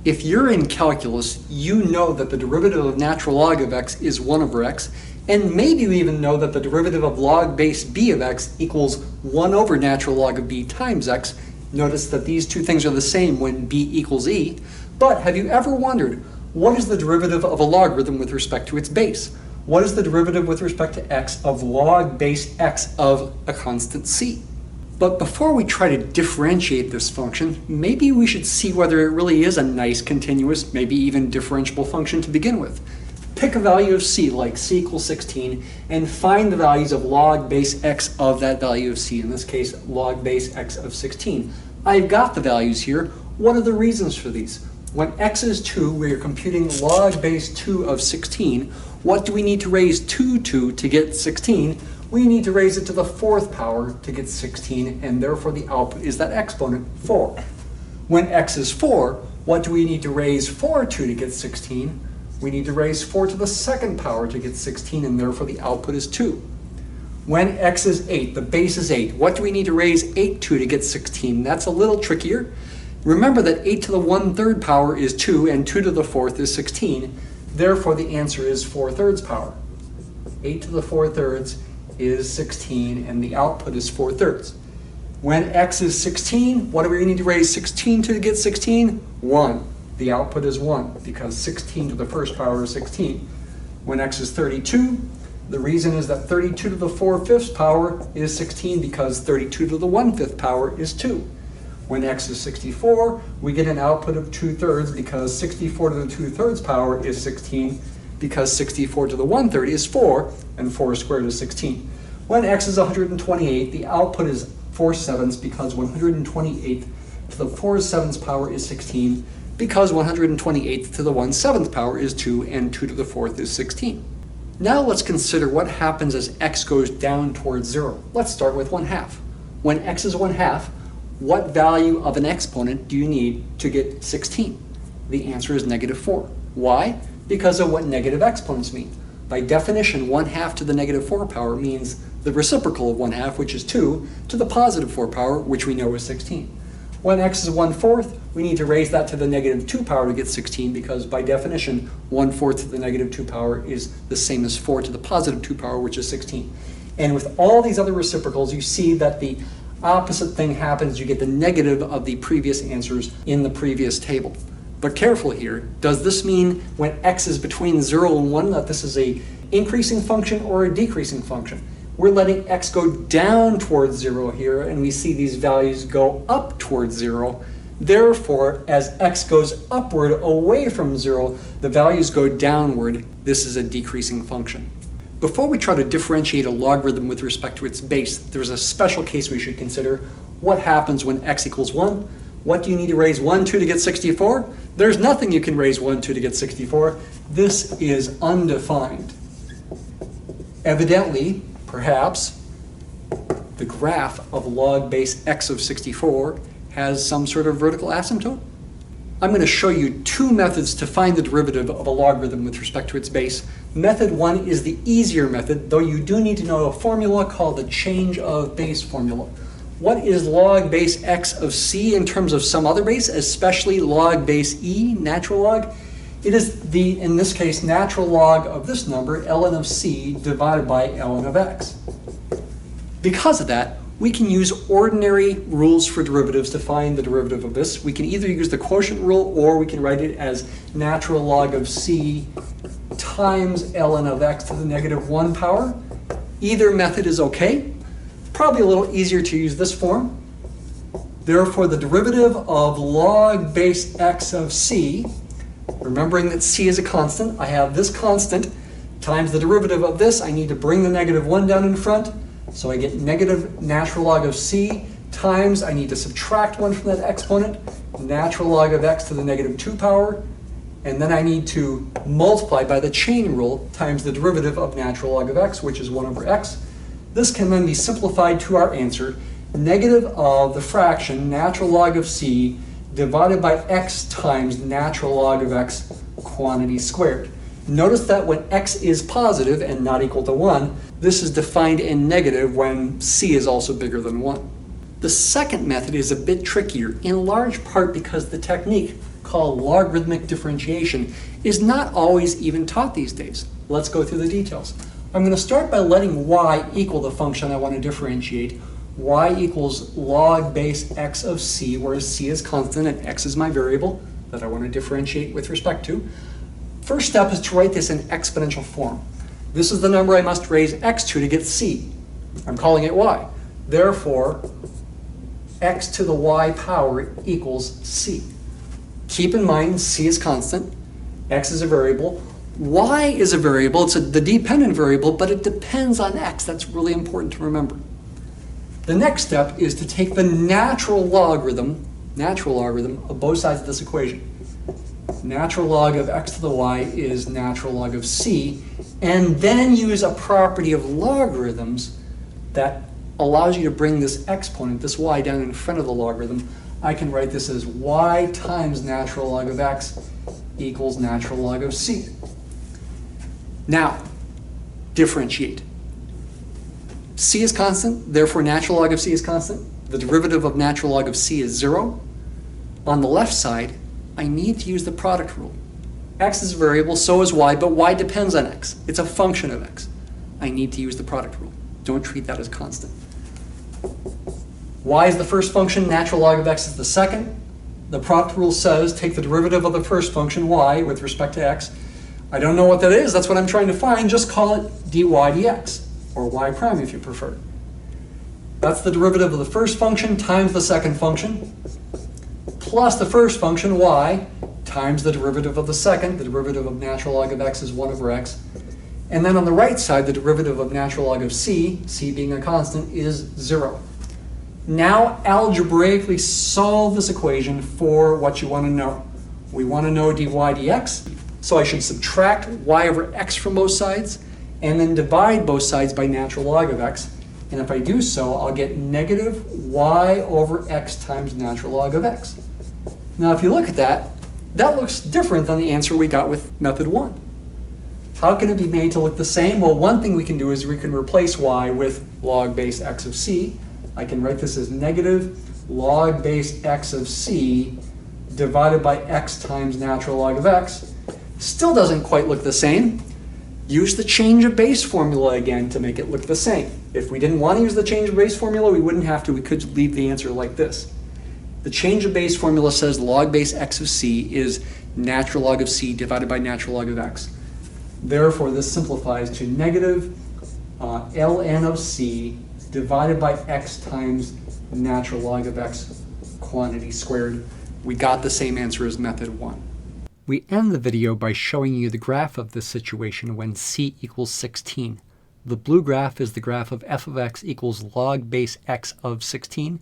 If you're in calculus, you know that the derivative of natural log of x is 1 over x, and maybe you even know that the derivative of log base b of x equals 1 over natural log of b times x. Notice that these two things are the same when b equals e. But have you ever wondered, what is the derivative of a logarithm with respect to its base? What is the derivative with respect to x of log base x of a constant c? But before we try to differentiate this function, maybe we should see whether it really is a nice continuous, maybe even differentiable function to begin with. Pick a value of c, like c equals 16, and find the values of log base x of that value of c, in this case, log base x of 16. I've got the values here. What are the reasons for these? When x is 2, we are computing log base 2 of 16. What do we need to raise 2 to get 16? We need to raise it to the 4th power to get 16, and therefore the output is that exponent, 4. When x is 4, what do we need to raise 4 to get 16? We need to raise 4 to the 2nd power to get 16, and therefore the output is 2. When x is 8, the base is 8, what do we need to raise 8 to get 16? That's a little trickier. Remember that 8 to the 1/3 power is 2, and 2 to the 4th is 16. Therefore, the answer is 4/3 power. 8 to the 4/3 is 16, and the output is 4/3. When x is 16, what do we need to raise 16 to get 16? 1. The output is 1, because 16 to the 1st power is 16. When x is 32, the reason is that 32 to the 4/5 power is 16, because 32 to the 1/5 power is 2. When x is 64, we get an output of 2/3, because 64 to the 2/3 power is 16, because 64 to the 1/3 is 4, and 4 squared is 16. When x is 128, the output is 4/7, because 128 to the 4/7 power is 16, because 128 to the 1/7 power is 2, and 2 to the 4th is 16. Now let's consider what happens as x goes down towards 0. Let's start with 1/2. When x is 1/2, what value of an exponent do you need to get 16? The answer is -4. Why? Because of what negative exponents mean. By definition, 1/2 to the -4 power means the reciprocal of 1/2, which is 2, to the +4 power, which we know is 16. When x is 1/4, we need to raise that to the -2 power to get 16, because by definition, 1/4 to the -2 power is the same as 4 to the +2 power, which is 16. And with all these other reciprocals, you see that the opposite thing happens. You get the negative of the previous answers in the previous table. But careful here, does this mean when x is between 0 and 1 that this is a increasing function or a decreasing function? We're letting x go down towards 0 here, and we see these values go up towards 0. Therefore, as x goes upward away from 0, the values go downward. This is a decreasing function. Before we try to differentiate a logarithm with respect to its base, there's a special case we should consider. What happens when x equals 1? What do you need to raise 1 to get 64? There's nothing you can raise 1 to get 64. This is undefined. Evidently, perhaps, the graph of log base x of 64 has some sort of vertical asymptote. I'm going to show you two methods to find the derivative of a logarithm with respect to its base. Method 1 is the easier method, though you do need to know a formula called the change of base formula. What is log base x of c in terms of some other base, especially log base e, natural log? It is the, in this case, natural log of this number, ln of c, divided by ln of x. Because of that, we can use ordinary rules for derivatives to find the derivative of this. We can either use the quotient rule, or we can write it as natural log of c times ln of x to the -1 power. Either method is okay. Probably a little easier to use this form. Therefore, the derivative of log base x of c, remembering that c is a constant, I have this constant times the derivative of this. I need to bring the -1 down in front. So I get negative natural log of c times, I need to subtract 1 from that exponent, natural log of x to the -2 power, and then I need to multiply by the chain rule times the derivative of natural log of x, which is 1 over x. This can then be simplified to our answer, negative of the fraction natural log of c divided by x times natural log of x quantity squared. Notice that when x is positive and not equal to 1, this is defined in negative when c is also bigger than 1. The second method is a bit trickier, in large part because the technique call logarithmic differentiation is not always even taught these days. Let's go through the details. I'm going to start by letting y equal the function I want to differentiate. Y equals log base x of c, where c is constant and x is my variable that I want to differentiate with respect to. First step is to write this in exponential form. This is the number I must raise x to get c. I'm calling it y. Therefore, x to the y power equals c. Keep in mind c is constant, x is a variable, y is a variable, it's the dependent variable, but it depends on x. That's really important to remember. The next step is to take the natural logarithm of both sides of this equation. Natural log of x to the y is natural log of c, and then use a property of logarithms that allows you to bring this exponent, this y, down in front of the logarithm. I can write this as y times natural log of x equals natural log of c. Now, differentiate. C is constant, therefore natural log of c is constant. The derivative of natural log of c is 0. On the left side, I need to use the product rule. X is a variable, so is y, but y depends on x. It's a function of x. I need to use the product rule. Don't treat that as constant. Y is the first function, natural log of x is the second. The product rule says take the derivative of the first function, y, with respect to x. I don't know what that is, that's what I'm trying to find. Just call it dy dx, or y prime if you prefer. That's the derivative of the first function times the second function, plus the first function, y, times the derivative of the second. The derivative of natural log of x is 1 over x. And then on the right side, the derivative of natural log of c, c being a constant, is 0. Now algebraically solve this equation for what you want to know. We want to know dy dx, so I should subtract y over x from both sides, and then divide both sides by natural log of x. And if I do so, I'll get negative y over x times natural log of x. Now if you look at that, that looks different than the answer we got with method 1. How can it be made to look the same? Well, one thing we can do is we can replace y with log base x of c. I can write this as negative log base x of c divided by x times natural log of x. Still doesn't quite look the same. Use the change of base formula again to make it look the same. If we didn't want to use the change of base formula, we wouldn't have to. We could leave the answer like this. The change of base formula says log base x of c is natural log of c divided by natural log of x. Therefore, this simplifies to negative ln of c divided by x times natural log of x quantity squared. We got the same answer as method 1. We end the video by showing you the graph of this situation when c equals 16. The blue graph is the graph of f of x equals log base x of 16.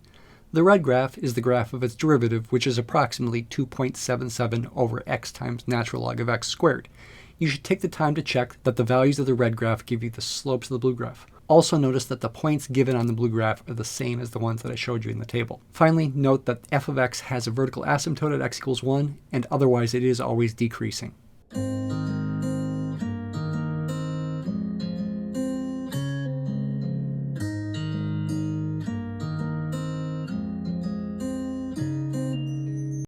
The red graph is the graph of its derivative, which is approximately 2.77 over x times natural log of x squared. You should take the time to check that the values of the red graph give you the slopes of the blue graph. Also notice that the points given on the blue graph are the same as the ones that I showed you in the table. Finally, note that f of x has a vertical asymptote at x equals 1, and otherwise it is always decreasing.